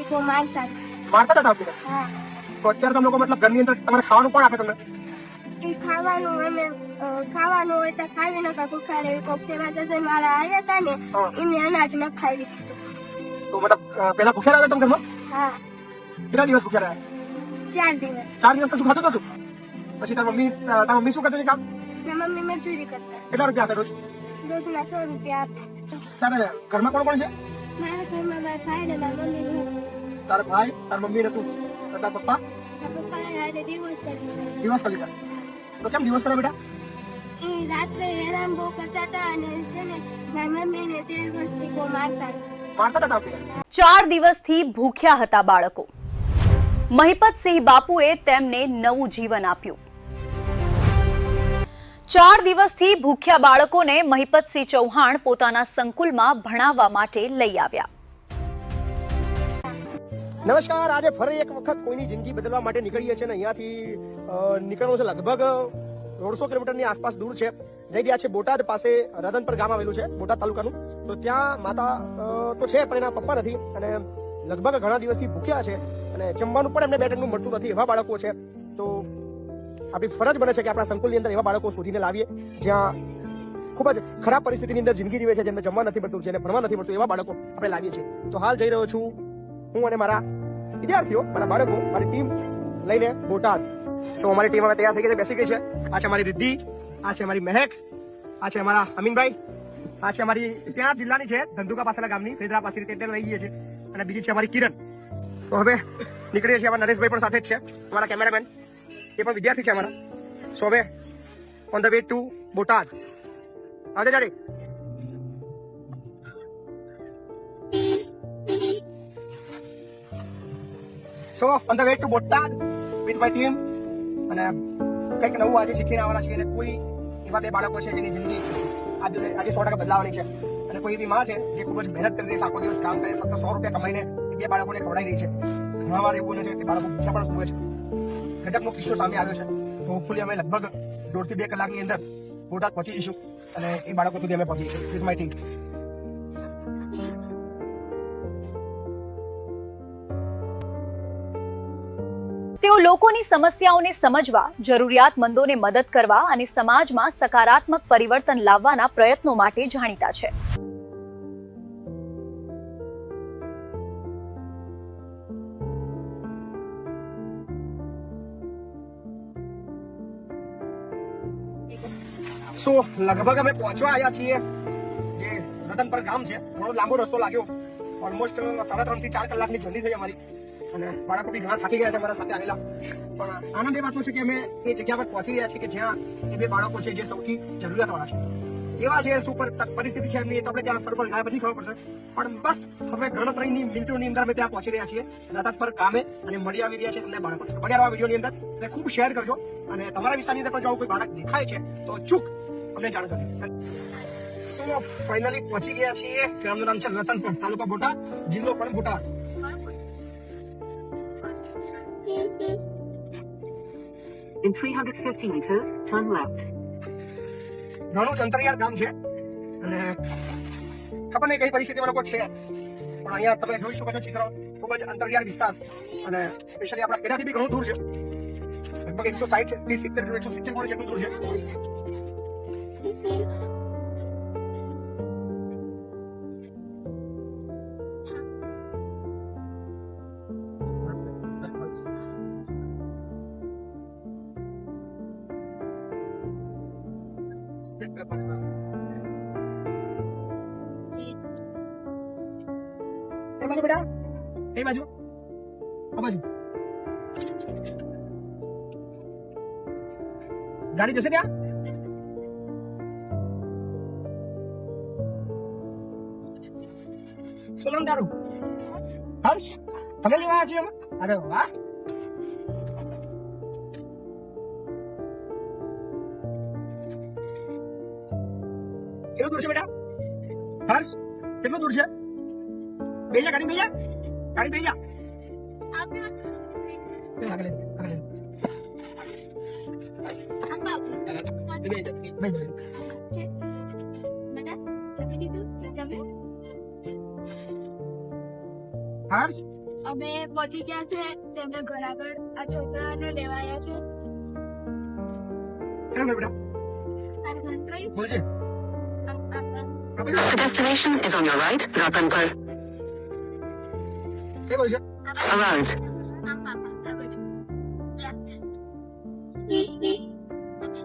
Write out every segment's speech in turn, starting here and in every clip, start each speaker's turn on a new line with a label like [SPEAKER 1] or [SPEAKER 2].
[SPEAKER 1] જબરજસ્તી કો મારતા
[SPEAKER 2] મારતા હતા તમને?
[SPEAKER 1] હા
[SPEAKER 2] તો અત્યારે તમે લોકો મતલબ ઘરની અંદર તમારે ખાવાનું કોણ આપે તમને?
[SPEAKER 1] એ ખાવાનું અમે ખાવાનું હોય તો ખાવી નતા ભૂખાડે કોક સેવા સજન વાળા આવ્યા હતા ને
[SPEAKER 2] હા.
[SPEAKER 1] એમને અનાજ ન ખાવી દીધું.
[SPEAKER 2] તો મતલબ પહેલા ભૂખ્યા રહ્યા હતા તમે ઘરમાં?
[SPEAKER 1] હા
[SPEAKER 2] કેટલા દિવસ ભૂખ્યા રહ્યા?
[SPEAKER 1] 4 દિવસ
[SPEAKER 2] 4 દિવસ કશું ખાતું નતું? પછી તારી મમ્મી શું કરતી હતી કામ?
[SPEAKER 1] મારી મમ્મી મજૂરી કરતા
[SPEAKER 2] કેટલા રૂપિયા આપે રોજ?
[SPEAKER 1] રોજના 100 રૂપિયા આપે.
[SPEAKER 2] તારે ઘરમાં કોણ કોણ છે?
[SPEAKER 1] મારા ઘરમાં મારા ભાઈ ને મારી મમ્મી ને હું.
[SPEAKER 2] તારા ભાઈ, તારી મમ્મી ને તું, અને તારા પપ્પા
[SPEAKER 1] મારા પપ્પાએ હારે દિવસ કરી.
[SPEAKER 2] દિવસ કરી ગયા. તો કેમ દિવસ કરે બેટા?
[SPEAKER 1] એ રાત્રે હેરાન બહુ કરતા હતા અને છે ને મારી મમ્મીને 13 વર્ષથી બહુ મારતા હતા.
[SPEAKER 2] મારતા હતા તમે?
[SPEAKER 3] 4 દિવસથી ભૂખ્યા હતા બાળકો. મહિપતસિંહ બાપુએ તેમને નવું જીવન આપ્યું. 4 દિવસથી ભૂખ્યા બાળકોને મહિપતસિંહ ચૌહાણ પોતાના સંકુલમાં ભણાવવા માટે લઈ આવ્યા.
[SPEAKER 2] નમસ્કાર, આજે ફરી એક વખત કોઈની જિંદગી બદલવા માટે નીકળીએ છીએ ને અહીંયાથી નીકળવું છે લગભગ 150 કિલોમીટરની આસપાસ દૂર છે. જઈ ગયા છે બોટાદ પાસે રતનપર ગામ આવેલું છે, બોટાદ તાલુકાનું. તો ત્યાં માતા તો છે પણ એના પપ્પા નથી અને લગભગ ઘણા દિવસથી ભૂખ્યા છે અને જમવાનું પણ એમને બે ટાઈમનું મળતું નથી. એવા બાળકો છે. તો આપણી ફરજ બને છે કે આપણા સંકુલની અંદર એવા બાળકો શોધીને લાવીએ જ્યાં ખૂબ જ ખરાબ પરિસ્થિતિની અંદર જિંદગી જીવે છે, જેમને જમવા નથી મળતું, જેને ભણવા નથી મળતું, એવા બાળકો આપણે લાવીએ છીએ. તો હાલ જઈ રહ્યો છું હું અને મારા વિદ્યાર્થીઓ, મારા બાળકો, મારી ટીમ લઈને બોટાદ. સો અમારી ટીમ હવે તૈયાર થઈ ગઈ છે, બેસી ગઈ છે. આ છે અમારી રિદ્ધિ, આ છે અમારી મહેક, આ છે અમારા અમીનભાઈ, આ છે અમારી ત્યાં જિલ્લાની છે ધંધુકા પાસેના ગામની ફેદરા પાસેની, તે લઈ ગઈ છે. અને બીજી છે અમારી કિરણ. તો હવે નીકળીએ છીએ. અમારા નરેશભાઈ પણ સાથે જ છે, અમારા કેમેરામેન, એ પણ વિદ્યાર્થી છે અમારા. સો હવે on the way to Botad. આવજે જાડી. So on the way to Botad with my team. અને કંઈક નવું આજે શીખીને આવવાના છીએ. અને કોઈ એવા બે બાળકો છે જેની જિંદગી આજે 100% બદલાવાની છે. અને કોઈ એવી માં છે જે ખૂબ જ મહેનત કરી રહી છે, આખો દિવસ કામ કરીને ફક્ત 100 રૂપિયા કમાઈને એ બે બાળકોને ખવડાવી રહી છે. ઘણા વાર એવું બને છે કે બાળકો ભૂખ્યા પણ સૂવે છે. ગજબનો કિસ્સો સામે આવ્યો છે. તો હોપફુલી અમે લગભગ 1.5 થી 2 કલાકની અંદર બોટાદ પહોંચી જઈશું અને એ બાળકો સુધી અમે પહોંચી જઈશું વિથ માય ટીમ.
[SPEAKER 3] તેઓ લોકોની સમસ્યાઓને સમજવા, જરૂરિયાતમંદોને મદદ કરવા અને સમાજમાં સકારાત્મક પરિવર્તન લાવવાના પ્રયત્નો માટે જાણીતા છે.
[SPEAKER 2] સો લગભગ અમે પહોંચવા આવ્યા છીએ જે રતનપર ગામ છે. ઘણો લાંબો રસ્તો લાગ્યો, ઓલમોસ્ટ 3.5 થી 4 કલાકની જર્ની થઈ અમારી. અને બાળકો બી ઘણા થાકી ગયા છે અમારા સાથે આવેલા. પણ આનંદ એ વાતનો છે કે અમે એ જગ્યા પર પહોંચી રહ્યા છીએ કે જ્યાં એ બે બાળકો છે જે સૌથી જરૂરિયાતવાળા છે. એવા છે શું પરિસ્થિતિ છે એમની, તો આપણે ત્યાં સ્થળ પર ગયા પછી ખબર પડશે. પણ બસ હવે ગણતરીની મિનિટોની અંદર અમે ત્યાં પહોંચી રહ્યા છીએ રતનપર ગામે અને મળી આવી રહ્યા છે તમને બાળકો. બન્યા રહો વિડીયોની અંદર અને ખૂબ શેર કરજો. અને તમારા વિસ્તારની અંદર પણ જો કોઈ બાળક દેખાય છે તો ચૂક અમને જાણ કરજો. સો ફાઇનલી પહોંચી ગયા છીએ. ગામનું નામ છે રતનપર, તાલુકા બોટાદ, જિલ્લો પણ Botad.
[SPEAKER 4] In 350 meters, turn left.
[SPEAKER 2] ઘણું જ અંતરિયાળ ગામ છે અને ખબર નહીં કઈ પરિસ્થિતિમાં લોકો છે, પણ અહીંયા તમે જોઈ શકો છો ચિત્ર. ખૂબ જ અંતરિયાળ વિસ્તાર અને સ્પેશિયલી આપણા પેરાથી બી ઘણું દૂર છે. લગભગ 160 થી 70 170 કિલોમીટર જેટલું દૂર છે. એ બાજુ બેટા, એ બાજુ, આ બાજુ ગાડી જશે ત્યાં. શું નામ તારું? હર્ષ. તમે લેવા આવ્યા છીએ? અરે વાહ. કેટલું દૂર છે બેટા? હર્ષ, કેટલું દૂર છે? બેજા ગાડી, બેજા ગાડી, બેજા આગળ આગળ હર્ષ
[SPEAKER 1] અમે પહોંચી ગયા છે તેમના ઘર આગળ. આ છોકરાને લેવા આવ્યા છે.
[SPEAKER 2] કેમ બેટા
[SPEAKER 1] આ ઘર કઈ
[SPEAKER 2] બોલ છે
[SPEAKER 4] The destination is on your right, Ratanpur.
[SPEAKER 2] કે બોલ છે
[SPEAKER 4] Arrived.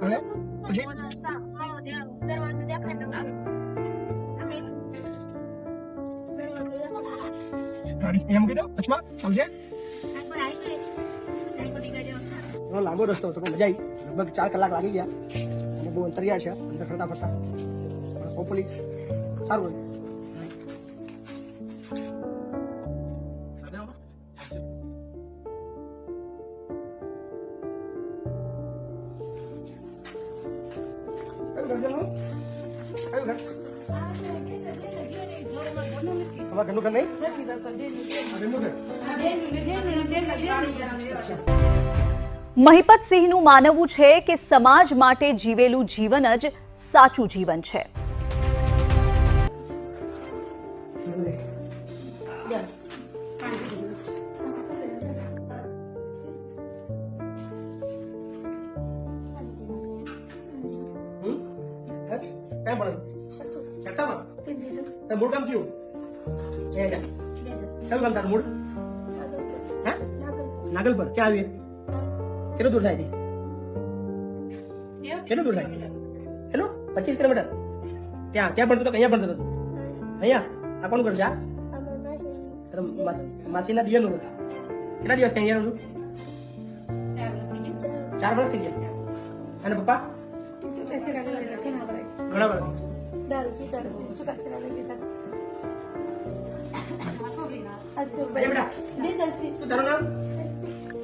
[SPEAKER 2] હવે પછી ગાડી એમ કીધું અચમા સમજે એનો લાંબો રસ્તો હતો પણ મજા આવી. લગભગ 4 કલાક લાગી ગયા અને બહુ અંતરિયાળ છે અંદર ફરતા ફરતા. પણ હોપફુલી સારું હોય. તમારા ઘરનું ઘર નહીં? આ ઘરનું ઘર.
[SPEAKER 3] મહિપત સિંહનું માનવું છે કે સમાજ માટે જીવેલું જીવન જ સાચું જીવન છે.
[SPEAKER 2] કેમ ભણે છઠ્ઠામાં? તારું મૂળ કામ થયું? કયું કામ તારું મૂળ? હે નાગલ પર ક્યાં આવીએ? કેટલું દૂર થાય? કેટલું દૂર થાય? Hello 25 kilometre. ક્યાં ભણતો હતો? અહીંયા ભણતો હતો? અહીંયા? આ કોણ કરે છે? માસીના દિયરનું ઘર. કેટલા દિવસ અહીંયા રહું છું? 4 વર્ષ થઈ ગયા. અને પપ્પા ઘણા વર્ષ. બેટા તું તારું નામ?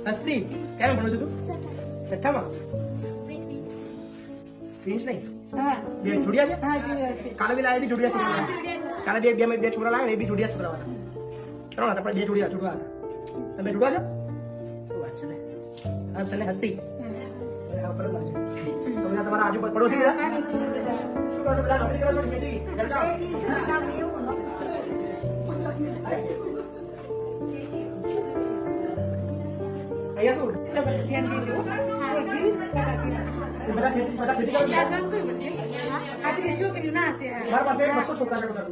[SPEAKER 2] હસ્તી. કેમ ભણો છો તું? છઠ્ઠામાં? ટ્વિન્સ નહીં? બે જોડિયા છે? કાલે બી લાયા બી જોડિયા છે. કાલે બે છોકરા લાવ્યા ને એ બી જોડિયા છોકરા હતા. 3 હતા પણ 2 જોડિયા છોકરા હતા. તમે જોડવા છો? શું વાત છે ને? હર્ષ અને હસ્તી. તમારા આજુ પડોશી બધા શું કરો છો? બધા નોકરી કરો છો? ખેતી અહીંયા શું બધા ખેતી કરો છો? મારા પાસે 200 છોકરા છે ટોટલ.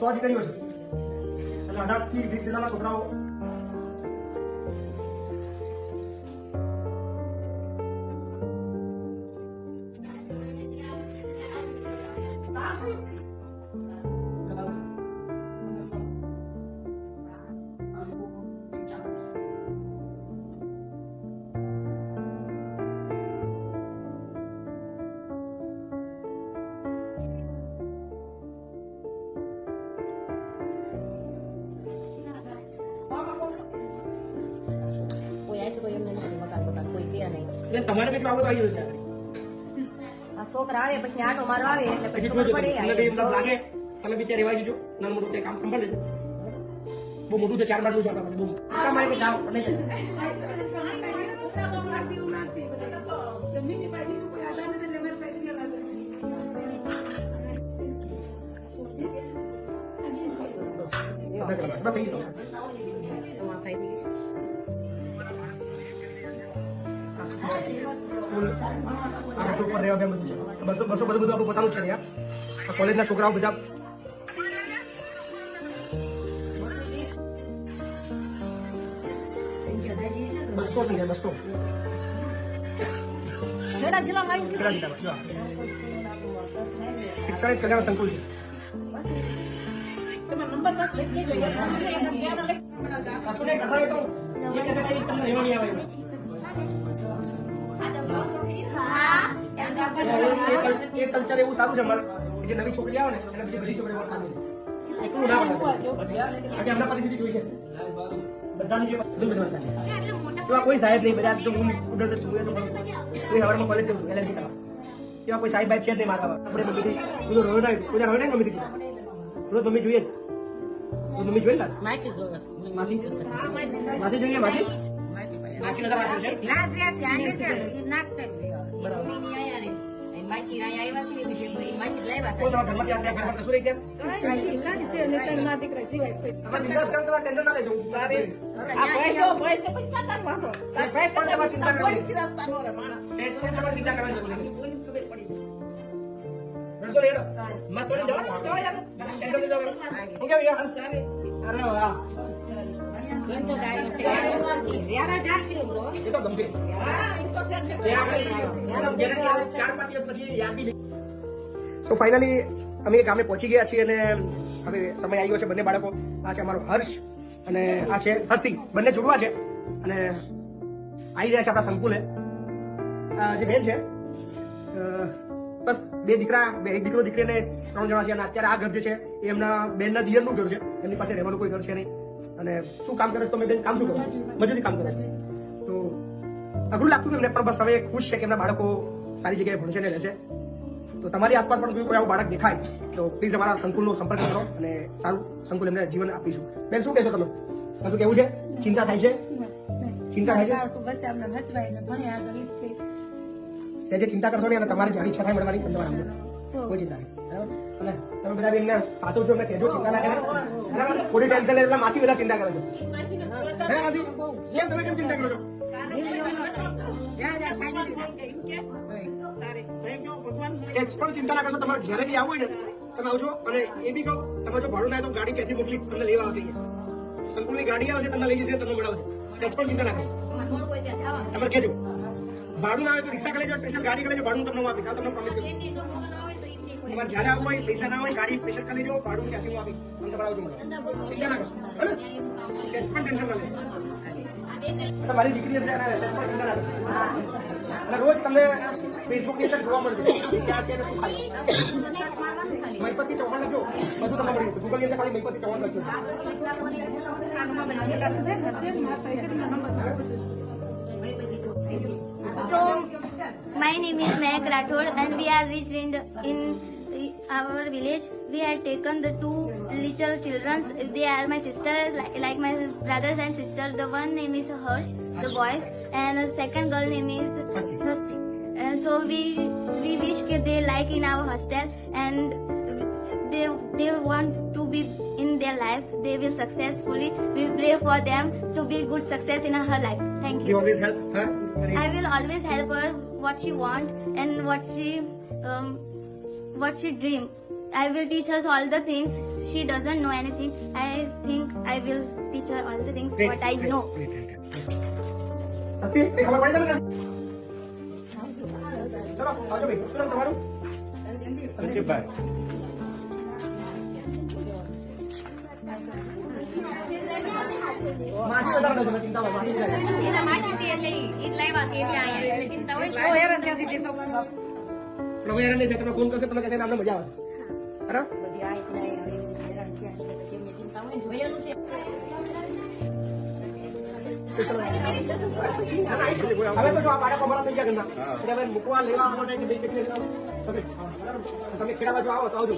[SPEAKER 2] 100 દીકરીઓ છે અને 18 થી 20 જિલ્લાના છોકરાઓ.
[SPEAKER 5] કોઈ આશે કોઈ એમને નથી મકાન બકાન કોઈ છે નહીં.
[SPEAKER 2] બેન તમારે કેટલું આવડું આવી ગયું છે?
[SPEAKER 5] આ છોકરા આવે પછી આટો મારવા આવે એટલે
[SPEAKER 2] પછી
[SPEAKER 5] પછી ખબર
[SPEAKER 2] જોજો
[SPEAKER 5] પડે
[SPEAKER 2] તમને એમ લાગે તમે બી ત્યાં રહેવા જજો. નાનું મોટું તે કામ સંભાળ લેજો. બહુ મોટું છે 4 બારનું છે આપણા પાસે. બહુ કામ આવે કે જાઓ નહીં જાય. બસ થઈ ગયું.
[SPEAKER 5] ખાઈ દઈશ.
[SPEAKER 2] ઉપર રહેવા બેન બધું છે. બધું આપણું પોતાનું છે ત્યાં. કોલેજના છોકરાઓ બધા બસો સંખ્યા 200
[SPEAKER 5] ખેડા જિલ્લામાં
[SPEAKER 2] કેટલા જિલ્લામાં જો શિક્ષણ કલ્યાણ સંકુલ છે. કશું નહીં કઠાડે તો એ કહેશે કે તમને રહેવા નહીં આવે. એ કલ્ચર એવું સારું છે અમારે જે નવી છોકરી આવે ને એને બીજી બધી છોકરી સારું છે. એટલું ના પડે. આજે હમણાં પરિસ્થિતિ જોઈ છે બધાની જે એવા કોઈ સાહેબ નહીં. બધા તો હું સ્ટુડન્ટ છું તો કોઈ હવારમાં કોલેજ જવું એલએલબી કરવા એવા કોઈ સાહેબ બાઈક છે જ નહીં મારા. આપણે મમ્મીથી બધું રોયો નહીં કોઈ રોયો નહીં મમ્મીથી રોજ મમ્મી જોઈએ જ. મમ્મી જોઈએ ને માસી જોઈએ માસી માસી નતા પાડ્યું છે.
[SPEAKER 5] માસી અહીંયા આવ્યા છે ને એટલે એ માસી લાવ્યા છે.
[SPEAKER 2] કોઈ તમારા ઘરમાં ત્યાં ઘરમાં કશું નહીં ત્યાં તમે બિંદાસ કરો, તમારે ટેન્શન ના લેજો. સેજ પણ તમારે ચિંતા કરવાની સેજ પણ તમારે ચિંતા કરવાની જરૂર નથી. રણછોડ હેડો. મસ્ત બની જવા યાર. ટેન્શન નહીં લેવાનું. હું કેવું યાર? અરે વાહ. એ તો ગમશે. સો ફાઇનલી અમે ગામે પહોંચી ગયા છીએ અને હવે સમય આવ્યો છે. બંને બાળકો, આ છે અમારો હર્ષ અને આ છે હસ્તી, બંને જોડવા છે અને આવી રહ્યા છે આપણા સંકુલે. આ જે બેન છે બસ બે દીકરા, એક દીકરો દીકરી ને 3 જણા છે અને અત્યારે આ ઘર જે છે એ એમના બેનના દિયરનું ઘર છે. એમની પાસે રહેવાનું કોઈ ઘર છે નહીં અને શું કામ કરે તમે બેન? કામ શું કરો? મજૂરી કામ કરે છે. તો અઘરું લાગતું એમને, પણ બસ હવે ખુશ છે કે એમના બાળકો સારી જગ્યાએ ભણશે ને રહેશે. તો તમારી આસપાસ પણ કોઈ આવું બાળક દેખાય તો પ્લીઝ અમારા સંકુલનો સંપર્ક કરો અને સારું સંકુલ એમને જીવન આપીશું. બેન શું કહેશો તમે? કશું કેવું છે? ચિંતા થાય છે? ચિંતા થાય છે? સહેજે ચિંતા કરશો નહીં અને તમારી જાણી ઈચ્છા થાય મળવાની પણ તમારે કોઈ ચિંતા નહીં. બરાબર? અને તમે બધા બેનને સાચવજો અને કહેજો, ચિંતા ના કરે. બરાબર? કોઈ ટેન્શન લે એટલે માસી બધા ચિંતા કરે છે. હે માસી? કેમ તમે કેમ ચિંતા કરો છો? સેજ પણ ચિંતા ના કરશો. તમારે જ્યારે બી આવવું હોય ને તમે આવજો. અને એ બી કહું, તમે જો ભાડું ના તો ગાડી ક્યાંથી મોકલીશ, તમને લેવા આવશે. સંકુલની ગાડી આવશે, તમને લઈ જશે, તમને મળાવશે. સેજ પણ ચિંતા ના કરો. તમારે કહેજો ભાડું ના આવે તો રિક્ષા કરી લેજો, સ્પેશિયલ ગાડી કરી લેજો. ભાડું તમને હું આપીશ. આ તમને પ્રોમિસ કરું. તમારે જ્યારે આવવું હોય, પૈસા ના હોય, ગાડી સ્પેશિયલ કરી લેજો. ભાડું ક્યાંથી હું આપીશ, તમને તમારે આવજો મળે. ચિંતા ના કરશો. સેજ પણ ટેન્શન ના લેજો. મારી દીકરી હશે અને સેજ પણ ચિંતા ના કરશો. અને રોજ તમને ફેસબુક ની અંદર જોવા મળશે ક્યાં છે અને શું ખાય. મહીપતથી ચૌહાણ લખજો, બધું તમને મળી જશે. ગૂગલ ની અંદર ખાલી મહીપતથી ચૌહાણ લખજો.
[SPEAKER 6] So, my name is Mehak Rathod and we are rich in our village. We had taken the 2 little children. They are my sister, like my brothers and sisters. The one name is Harsh, the boys, and the second girl name is Hasti. So we wish that they like in our hostel and they want to be in their life. They will successfully. We pray for them to be good success in her life. Thank
[SPEAKER 2] You
[SPEAKER 6] you.
[SPEAKER 2] always help her.
[SPEAKER 6] I will always help her what she want and what she dream. I will teach her all the things. She doesn't know anything. I think I will teach her all the things what I know.
[SPEAKER 2] હસ્તી, કઈ ખબર પડી તમને? ચલો આવજો ભાઈ. શું નામ તમારું? સંજીવભાઈ. માસી વધારે નતો, તમે ચિંતા હોય. માસી વધારે.
[SPEAKER 5] એના માસી છે એટલે ઈ જ લાવ્યા છે એટલે અહીંયા એટલે ચિંતા હોય.
[SPEAKER 2] પણ હવે હેરાન નહીં થાય. તમે ફોન કરશે, તમે કહેશે કે અમને મજા આવે. બરાબર?
[SPEAKER 5] બધી આ એટલે હેરાન થયા એટલે પછી એમને ચિંતા હોય. જોયેલું છે.
[SPEAKER 2] હવે તો જો આ બાળકો અમારા થઈ ગયા ઘરના. એટલે હવે મૂકવા લેવા માટે કે ભાઈ કેટલી થશે. બરાબર? તમે ખેડા બાજુ આવો તો આવજો.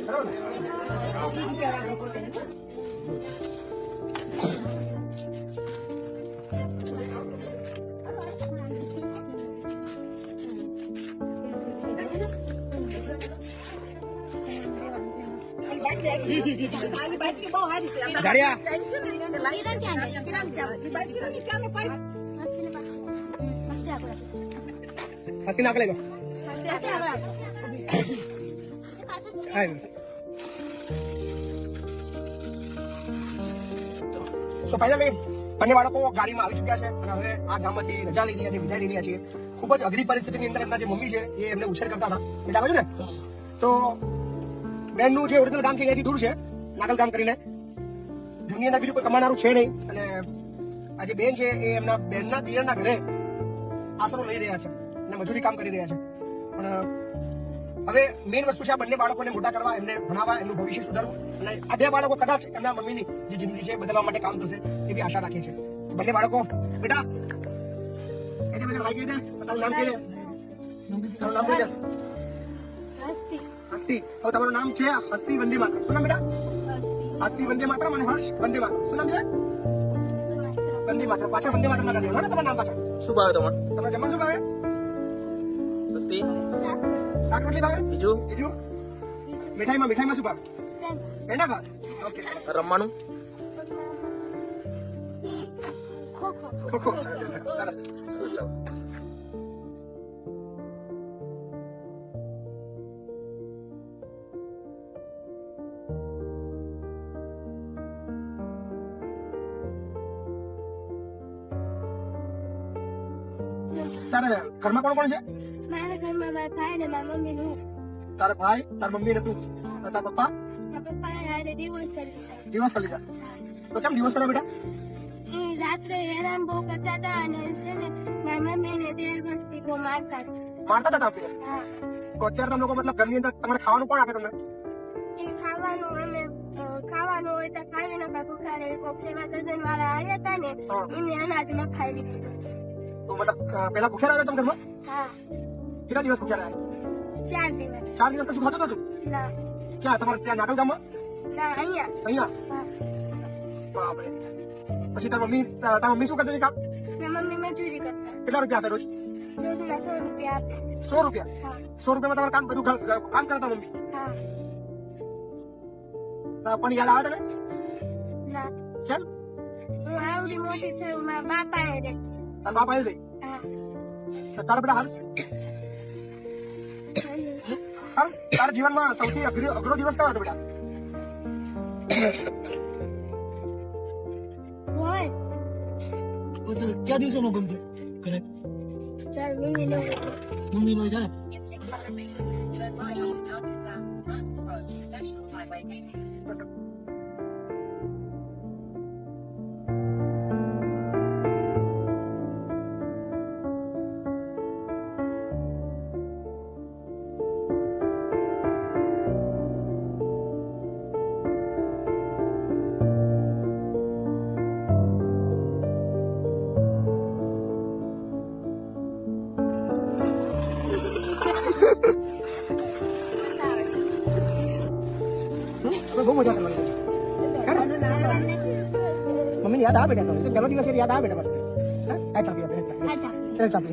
[SPEAKER 2] બરાબર ને? ગાડિયા
[SPEAKER 6] કિરણ ક્યાં ગઈ? કિરણ જાવ.
[SPEAKER 2] હસી નાખ લેજો. સો ફાઇનલી બંને બાળકો ગાડીમાં આવી ચુક્યા છે અને હવે આ ગામમાંથી રજા લઈ રહ્યા છે, વિદાય લઈ રહ્યા છે. ખૂબ જ અઘરી પરિસ્થિતિની અંદર એમના જે મમ્મી છે એ એમને ઉછેર કરતા હતા. બેટા બાજુ ને તો બેનનું જે ઓરિજિનલ ગામ છે અહીંયાથી દૂર છે, નાગલ ગામ કરીને. ઘરની અંદર બીજું કોઈ કમાનારું છે નહીં અને આ જે બેન છે એ એમના બેનના દિયરના ઘરે આશરો લઈ રહ્યા છે અને મજૂરી કામ કરી રહ્યા છે. પણ હવે મેઇન વસ્તુ છે આ બંને બાળકોને મોટા કરવા, એમને ભણાવવા, એમનું ભવિષ્ય સુધારવું અને આ 2 બાળકો કદાચ એમના મમ્મીની જે જિંદગી છે બદલવા માટે કામ કરશે એવી આશા રાખીએ છીએ. બંને બાળકો બેટા તારું નામ કે તારું નામ કહી હસ્તી. હવે તમારું નામ છે હસ્તી વંદે માતરમ. શું નામ બેટા? હસ્તી વંદે માતરમ અને હર્ષ વંદે માતરમ. શું નામ છે? વંદે માતરમ. પાછળ વંદે માતરમ ના તમારું નામ પાછળ શું ભાવે? તમારે જમવાનું શું ભાવે? મસ્તી શાક રોટલી ભાવે બીજું મીઠાઈમાં શું ભાવે પેંડા ભાવે ઓકે રમવાનું ખોખો સરસ ચાલો તારે ઘરમાં કોણ છે
[SPEAKER 1] મારા ઘરમાં મારા ભાઈ ને મારા મમ્મી નું
[SPEAKER 2] તારા ભાઈ તારા મમ્મી ને તું અને તારા પપ્પા
[SPEAKER 1] મારા પપ્પા હારે ડિવોર્સ કરી દીધા
[SPEAKER 2] દિવસ કરી જા તો કેમ દિવસ કર્યો બેટા
[SPEAKER 1] એ રાત્રે હેરાન બહુ કરતા હતા અને છે ને મારા મમ્મી ને 13 વર્ષથી બહુ મારતા હતા.
[SPEAKER 2] મારતા હતા આપી
[SPEAKER 1] હા
[SPEAKER 2] તો અત્યારે તમે લોકો મતલબ ઘરની અંદર તમારે ખાવાનું કોણ આપે તમને
[SPEAKER 1] એ ખાવાનું અમે ખાવાનું હોય તો ખાવી નતા ભૂખારે કોક સેવા સજન વાળા આવ્યા હતા ને
[SPEAKER 2] હા.
[SPEAKER 1] એને અનાજ ન ખાઈ લીધું
[SPEAKER 2] તો મતલબ પહેલા ભૂખ્યા રહ્યા તમે ઘરમાં
[SPEAKER 1] હા
[SPEAKER 2] કેટલા દિવસ ભૂખ્યા રહ્યા
[SPEAKER 1] 4 દિવસ
[SPEAKER 2] 4 દિવસ કશું ખાતું નતું
[SPEAKER 1] ના
[SPEAKER 2] ક્યાં તમારે ત્યાં નાગલ ગામમાં
[SPEAKER 1] ના અહીંયા
[SPEAKER 2] અહીંયા
[SPEAKER 1] હા
[SPEAKER 2] બાપરે પછી તારી મમ્મી શું કરતી હતી કામ
[SPEAKER 1] મારા મમ્મી મજૂરી કરતા
[SPEAKER 2] કેટલા રૂપિયા આપે રોજ
[SPEAKER 1] રોજના 100 રૂપિયા આપે
[SPEAKER 2] 100 રૂપિયા
[SPEAKER 1] હા
[SPEAKER 2] 100 રૂપિયામાં તમારે કામ બધું કામ કરતા મમ્મી
[SPEAKER 1] હા
[SPEAKER 2] પણ યાદ આવે તને
[SPEAKER 1] ના
[SPEAKER 2] કેમ
[SPEAKER 1] હું આવડી મોટી થઈ મારા બાપા એ રે
[SPEAKER 2] તારા બાપા આવી
[SPEAKER 1] હા
[SPEAKER 2] તારા બેટા હર્ષ તારા જીવનમાં સૌથી અઘરો દિવસ કયો હતો બેટા
[SPEAKER 1] હોય
[SPEAKER 2] કયા દિવસોમાં ગમતું ઘરે
[SPEAKER 1] ચાલ મમ્મી ને
[SPEAKER 2] મમ્મી નો જાય બહુ મજા કરવાની મમ્મી યાદ આવે બેટા પહેલો દિવસ યાદ આવે બેટા બસ હા ચાપી આપણે
[SPEAKER 1] આજા
[SPEAKER 2] ચાપી